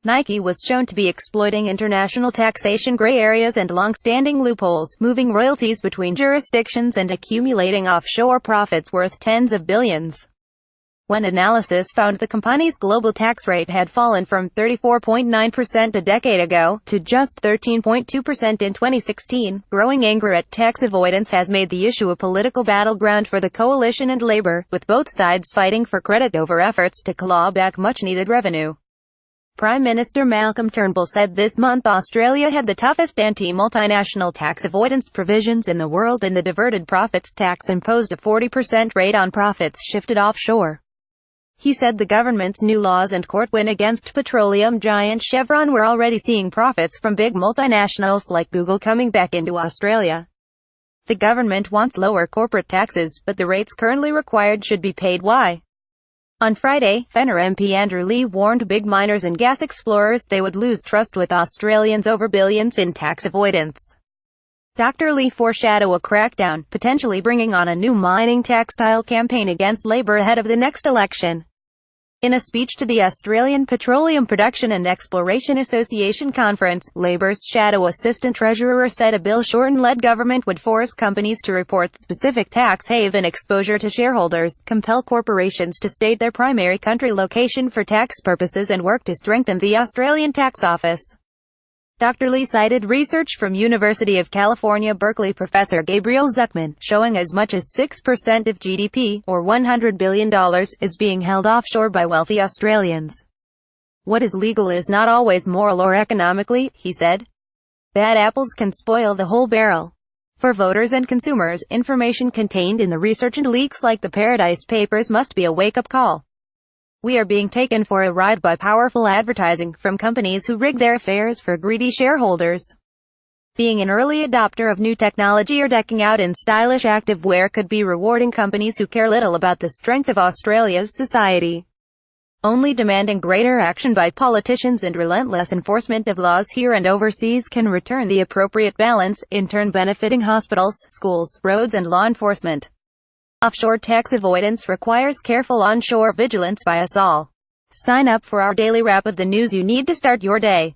Nike was shown to be exploiting international taxation gray areas and long-standing loopholes, moving royalties between jurisdictions and accumulating offshore profits worth tens of billions. When analysis found the company's global tax rate had fallen from 34.9% a decade ago to just 13.2% in 2016, growing anger at tax avoidance has made the issue a political battleground for the coalition and Labour, with both sides fighting for credit over efforts to claw back much-needed revenue. Prime Minister Malcolm Turnbull said this month Australia had the toughest anti-multinational tax avoidance provisions in the world, and the diverted profits tax imposed a 40% rate on profits shifted offshore. He said the government's new laws and court win against petroleum giant Chevron were already seeing profits from big multinationals like Google coming back into Australia. The government wants lower corporate taxes, but the rates currently required should be paid. Why? On Friday, Fenner MP Andrew Leigh warned big miners and gas explorers they would lose trust with Australians over billions in tax avoidance. Dr. Leigh foreshadowed a crackdown, potentially bringing on a new mining textile campaign against Labour ahead of the next election. In a speech to the Australian Petroleum Production and Exploration Association conference, Labour's Shadow Assistant Treasurer said a Bill Shorten-led government would force companies to report specific tax haven exposure to shareholders, compel corporations to state their primary country location for tax purposes, and work to strengthen the Australian Tax Office. Dr. Leigh cited research from University of California, Berkeley professor Gabriel Zuckman, showing as much as 6% of GDP, or $100 billion, is being held offshore by wealthy Australians. What is legal is not always moral or economically, he said. Bad apples can spoil the whole barrel. For voters and consumers, information contained in the research and leaks like the Paradise Papers must be a wake-up call. We are being taken for a ride by powerful advertising from companies who rig their affairs for greedy shareholders. Being an early adopter of new technology or decking out in stylish activewear could be rewarding companies who care little about the strength of Australia's society. Only demanding greater action by politicians and relentless enforcement of laws here and overseas can return the appropriate balance, in turn benefiting hospitals, schools, roads and law enforcement. Offshore tax avoidance requires careful onshore vigilance by us all. Sign up for our daily wrap of the news you need to start your day.